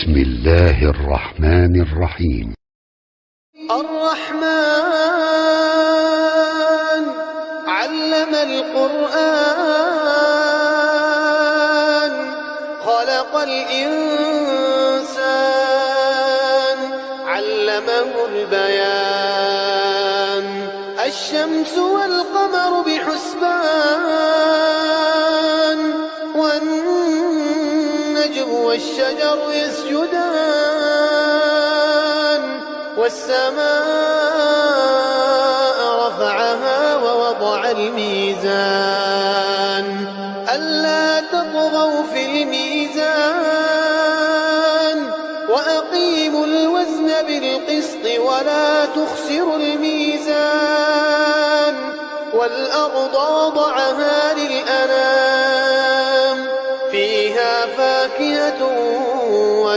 بسم الله الرحمن الرحيم. الرحمن علم القرآن خلق الإنسان علمه البيان الشمس والقمر بحسبان والنجم والشجر يسجدان والسماء رفعها ووضع الميزان ألا تطغوا في الميزان وأقيموا الوزن بالقسط ولا تخسروا الميزان والأرض وضعها للأنام